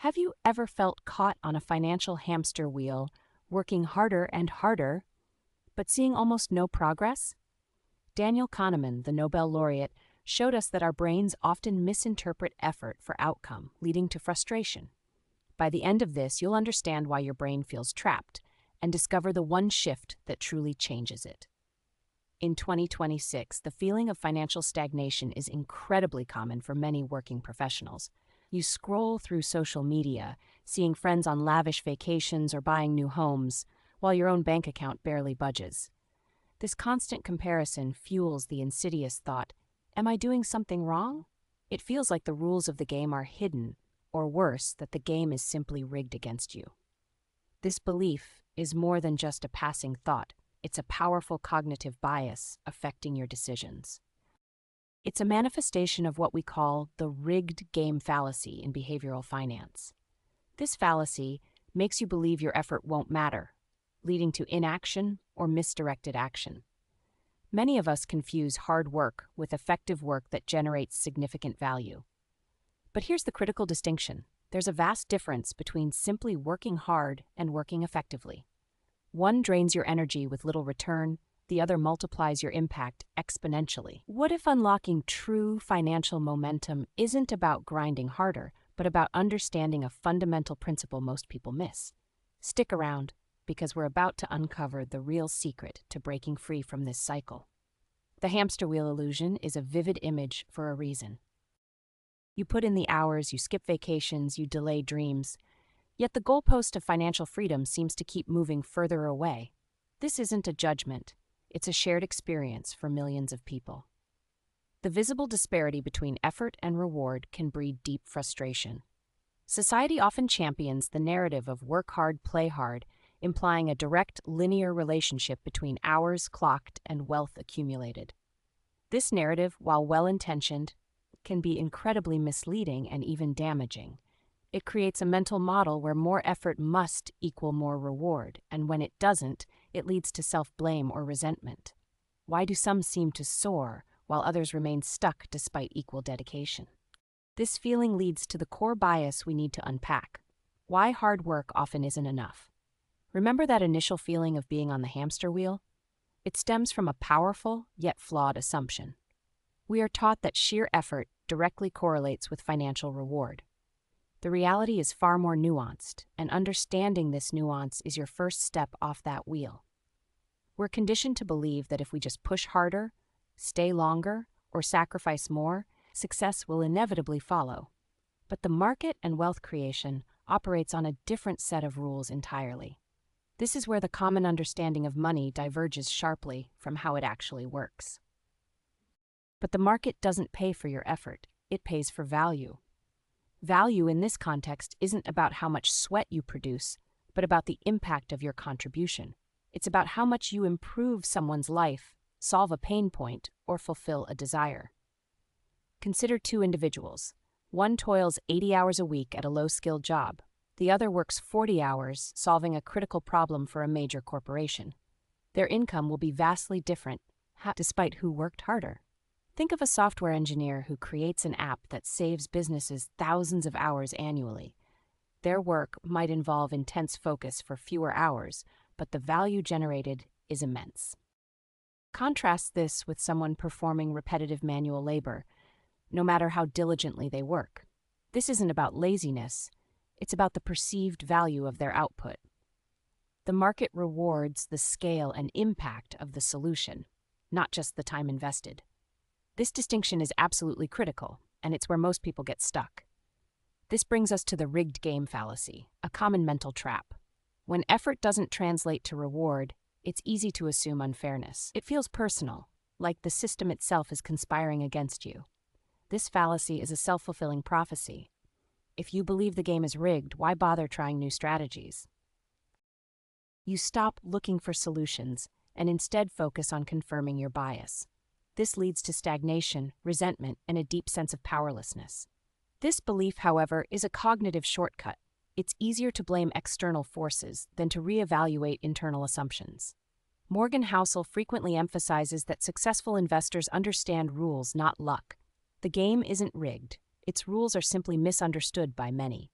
Have you ever felt caught on a financial hamster wheel, working harder and harder, but seeing almost no progress? Daniel Kahneman, the Nobel laureate, showed us that our brains often misinterpret effort for outcome, leading to frustration. By the end of this, you'll understand why your brain feels trapped and discover the one shift that truly changes it. In 2026, the feeling of financial stagnation is incredibly common for many working professionals. You scroll through social media, seeing friends on lavish vacations or buying new homes, while your own bank account barely budges. This constant comparison fuels the insidious thought, "Am I doing something wrong?" It feels like the rules of the game are hidden, or worse, that the game is simply rigged against you. This belief is more than just a passing thought. It's a powerful cognitive bias affecting your decisions. It's a manifestation of what we call the rigged game fallacy in behavioral finance. This fallacy makes you believe your effort won't matter, leading to inaction or misdirected action. Many of us confuse hard work with effective work that generates significant value. But here's the critical distinction. There's a vast difference between simply working hard and working effectively. One drains your energy with little return, the other multiplies your impact exponentially. What if unlocking true financial momentum isn't about grinding harder, but about understanding a fundamental principle most people miss? Stick around, because we're about to uncover the real secret to breaking free from this cycle. The hamster wheel illusion is a vivid image for a reason. You put in the hours, you skip vacations, you delay dreams, yet the goalpost of financial freedom seems to keep moving further away. This isn't a judgment. It's a shared experience for millions of people. The visible disparity between effort and reward can breed deep frustration. Society often champions the narrative of work hard, play hard, implying a direct, linear relationship between hours clocked and wealth accumulated. This narrative, while well-intentioned, can be incredibly misleading and even damaging. It creates a mental model where more effort must equal more reward, and when it doesn't, it leads to self-blame or resentment. Why do some seem to soar, while others remain stuck despite equal dedication? This feeling leads to the core bias we need to unpack. Why hard work often isn't enough. Remember that initial feeling of being on the hamster wheel? It stems from a powerful, yet flawed assumption. We are taught that sheer effort directly correlates with financial reward. The reality is far more nuanced, and understanding this nuance is your first step off that wheel. We're conditioned to believe that if we just push harder, stay longer, or sacrifice more, success will inevitably follow. But the market and wealth creation operates on a different set of rules entirely. This is where the common understanding of money diverges sharply from how it actually works. But the market doesn't pay for your effort, it pays for value. Value in this context isn't about how much sweat you produce, but about the impact of your contribution. It's about how much you improve someone's life, solve a pain point, or fulfill a desire. Consider two individuals. One toils 80 hours a week at a low-skilled job. The other works 40 hours solving a critical problem for a major corporation. Their income will be vastly different, despite who worked harder. Think of a software engineer who creates an app that saves businesses thousands of hours annually. Their work might involve intense focus for fewer hours, but the value generated is immense. Contrast this with someone performing repetitive manual labor, no matter how diligently they work. This isn't about laziness, it's about the perceived value of their output. The market rewards the scale and impact of the solution, not just the time invested. This distinction is absolutely critical, and it's where most people get stuck. This brings us to the rigged game fallacy, a common mental trap. When effort doesn't translate to reward, it's easy to assume unfairness. It feels personal, like the system itself is conspiring against you. This fallacy is a self-fulfilling prophecy. If you believe the game is rigged, why bother trying new strategies? You stop looking for solutions and instead focus on confirming your bias. This leads to stagnation, resentment, and a deep sense of powerlessness. This belief, however, is a cognitive shortcut. It's easier to blame external forces than to reevaluate internal assumptions. Morgan Housel frequently emphasizes that successful investors understand rules, not luck. The game isn't rigged. Its rules are simply misunderstood by many.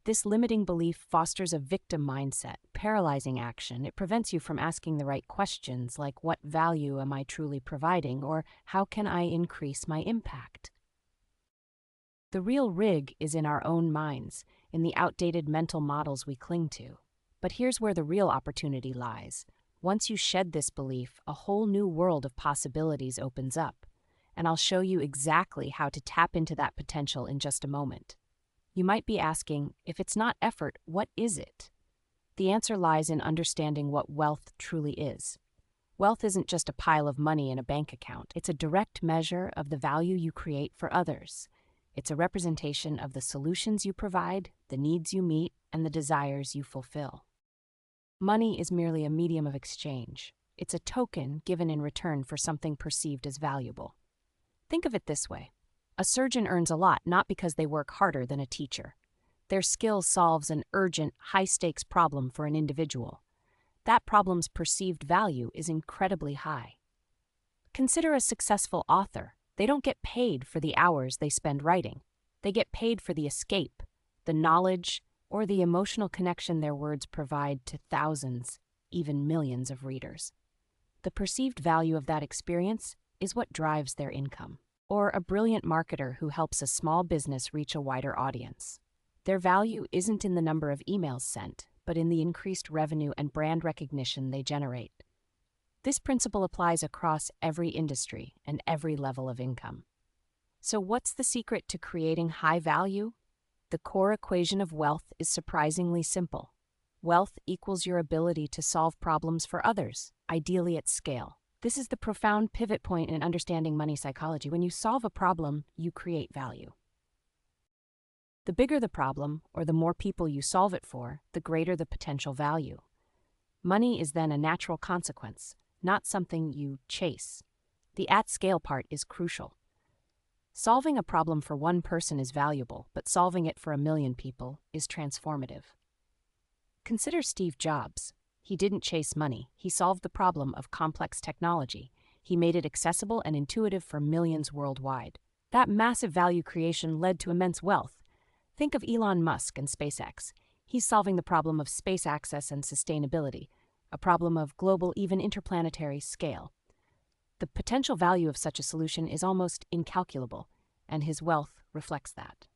This limiting belief fosters a victim mindset, paralyzing action. It prevents you from asking the right questions like, what value am I truly providing, or how can I increase my impact? The real rig is in our own minds, in the outdated mental models we cling to. But here's where the real opportunity lies. Once you shed this belief, a whole new world of possibilities opens up. And I'll show you exactly how to tap into that potential in just a moment. You might be asking, if it's not effort, what is it? The answer lies in understanding what wealth truly is. Wealth isn't just a pile of money in a bank account. It's a direct measure of the value you create for others. It's a representation of the solutions you provide, the needs you meet, and the desires you fulfill. Money is merely a medium of exchange. It's a token given in return for something perceived as valuable. Think of it this way. A surgeon earns a lot not because they work harder than a teacher. Their skill solves an urgent, high-stakes problem for an individual. That problem's perceived value is incredibly high. Consider a successful author. They don't get paid for the hours they spend writing. They get paid for the escape, the knowledge, or the emotional connection their words provide to thousands, even millions of readers. The perceived value of that experience is what drives their income. Or a brilliant marketer who helps a small business reach a wider audience. Their value isn't in the number of emails sent, but in the increased revenue and brand recognition they generate. This principle applies across every industry and every level of income. So what's the secret to creating high value? The core equation of wealth is surprisingly simple. Wealth equals your ability to solve problems for others, ideally at scale. This is the profound pivot point in understanding money psychology. When you solve a problem, you create value. The bigger the problem, or the more people you solve it for, the greater the potential value. Money is then a natural consequence, not something you chase. The at-scale part is crucial. Solving a problem for one person is valuable, but solving it for 1 million people is transformative. Consider Steve Jobs. He didn't chase money. He solved the problem of complex technology. He made it accessible and intuitive for millions worldwide. That massive value creation led to immense wealth. Think of Elon Musk and SpaceX. He's solving the problem of space access and sustainability, a problem of global, even interplanetary scale. The potential value of such a solution is almost incalculable, and his wealth reflects that.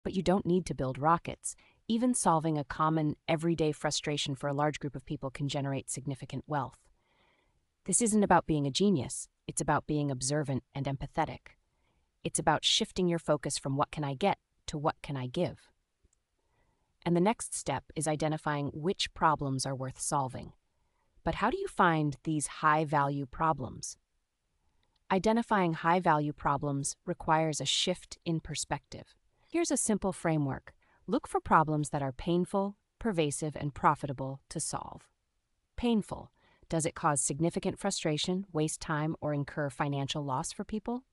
But you don't need to build rockets. Even solving a common, everyday frustration for a large group of people can generate significant wealth. This isn't about being a genius. It's about being observant and empathetic. It's about shifting your focus from what can I get to what can I give. And the next step is identifying which problems are worth solving. But how do you find these high-value problems? Identifying high-value problems requires a shift in perspective. Here's a simple framework. Look for problems that are painful, pervasive, and profitable to solve. Painful. Does it cause significant frustration, waste time, or incur financial loss for people?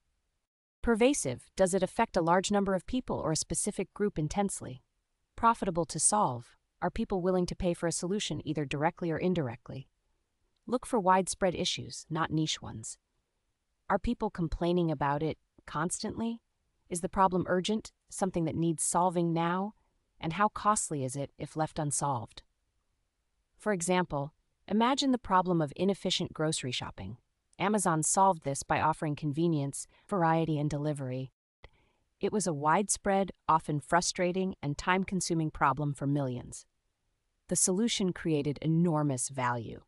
Pervasive. Does it affect a large number of people or a specific group intensely? Profitable to solve. Are people willing to pay for a solution either directly or indirectly? Look for widespread issues, not niche ones. Are people complaining about it constantly? Is the problem urgent, something that needs solving now? And how costly is it if left unsolved? For example, imagine the problem of inefficient grocery shopping. Amazon solved this by offering convenience, variety, and delivery. It was a widespread, often frustrating, and time-consuming problem for millions. The solution created enormous value.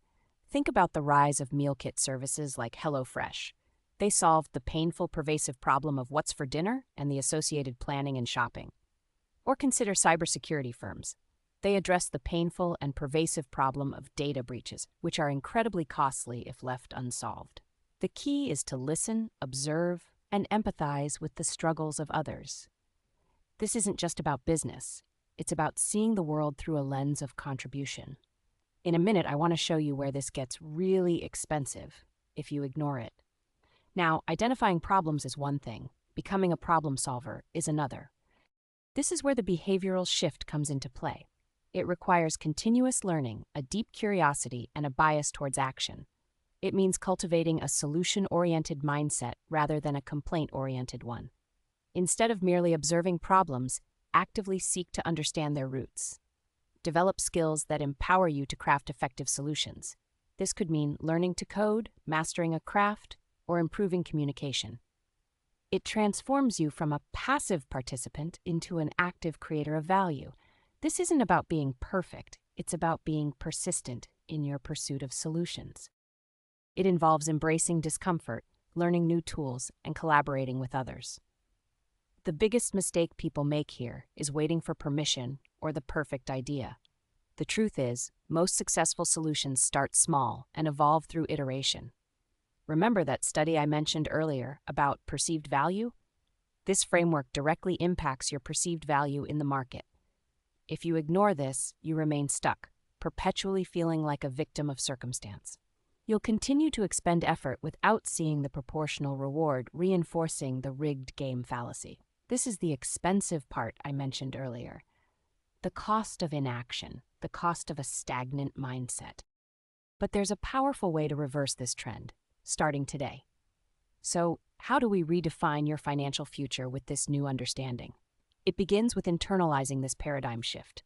Think about the rise of meal kit services like HelloFresh. They solved the painful, pervasive problem of what's for dinner and the associated planning and shopping. Or consider cybersecurity firms. They address the painful and pervasive problem of data breaches, which are incredibly costly if left unsolved. The key is to listen, observe, and empathize with the struggles of others. This isn't just about business. It's about seeing the world through a lens of contribution. In a minute, I want to show you where this gets really expensive if you ignore it. Now, identifying problems is one thing. Becoming a problem solver is another. This is where the behavioral shift comes into play. It requires continuous learning, a deep curiosity, and a bias towards action. It means cultivating a solution-oriented mindset rather than a complaint-oriented one. Instead of merely observing problems, actively seek to understand their roots. Develop skills that empower you to craft effective solutions. This could mean learning to code, mastering a craft, or improving communication. It transforms you from a passive participant into an active creator of value. This isn't about being perfect, it's about being persistent in your pursuit of solutions. It involves embracing discomfort, learning new tools, and collaborating with others. The biggest mistake people make here is waiting for permission or the perfect idea. The truth is, most successful solutions start small and evolve through iteration. Remember that study I mentioned earlier about perceived value? This framework directly impacts your perceived value in the market. If you ignore this, you remain stuck, perpetually feeling like a victim of circumstance. You'll continue to expend effort without seeing the proportional reward, reinforcing the rigged game fallacy. This is the expensive part I mentioned earlier. The cost of inaction, the cost of a stagnant mindset. But there's a powerful way to reverse this trend, starting today. So, how do we redefine your financial future with this new understanding? It begins with internalizing this paradigm shift.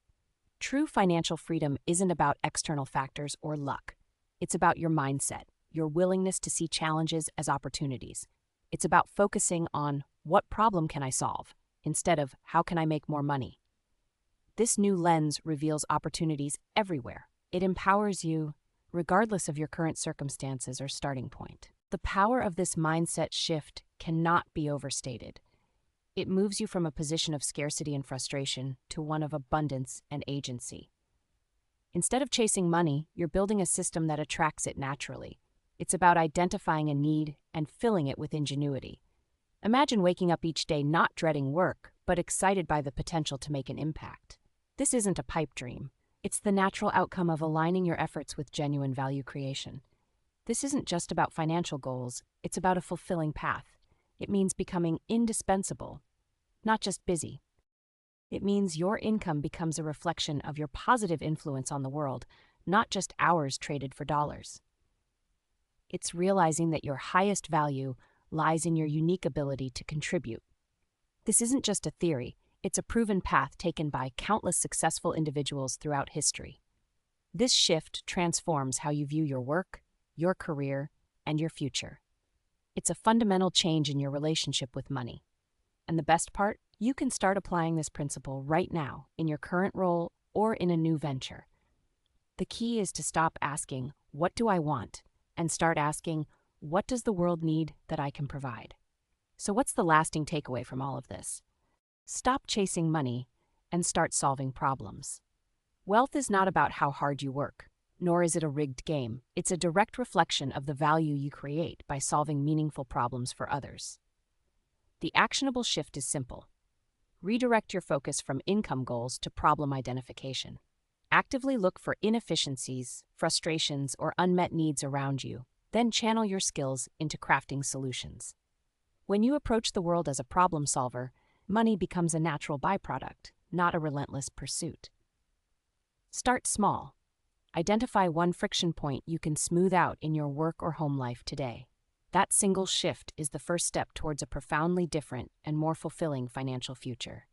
True financial freedom isn't about external factors or luck. It's about your mindset, your willingness to see challenges as opportunities. It's about focusing on what problem can I solve, instead of how can I make more money. This new lens reveals opportunities everywhere. It empowers you, regardless of your current circumstances or starting point. The power of this mindset shift cannot be overstated. It moves you from a position of scarcity and frustration to one of abundance and agency. Instead of chasing money, you're building a system that attracts it naturally. It's about identifying a need and filling it with ingenuity. Imagine waking up each day not dreading work, but excited by the potential to make an impact. This isn't a pipe dream. It's the natural outcome of aligning your efforts with genuine value creation. This isn't just about financial goals, it's about a fulfilling path. It means becoming indispensable, not just busy. It means your income becomes a reflection of your positive influence on the world, not just hours traded for dollars. It's realizing that your highest value lies in your unique ability to contribute. This isn't just a theory, it's a proven path taken by countless successful individuals throughout history. This shift transforms how you view your work, your career, and your future. It's a fundamental change in your relationship with money. And the best part? You can start applying this principle right now in your current role or in a new venture. The key is to stop asking, "What do I want?" and start asking, "What does the world need that I can provide?" So what's the lasting takeaway from all of this? Stop chasing money and start solving problems. Wealth is not about how hard you work, nor is it a rigged game. It's a direct reflection of the value you create by solving meaningful problems for others. The actionable shift is simple. Redirect your focus from income goals to problem identification. Actively look for inefficiencies, frustrations, or unmet needs around you, then channel your skills into crafting solutions. When you approach the world as a problem solver, money becomes a natural byproduct, not a relentless pursuit. Start small. Identify one friction point you can smooth out in your work or home life today. That single shift is the first step towards a profoundly different and more fulfilling financial future.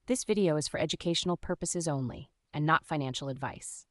This video is for educational purposes only, and not financial advice.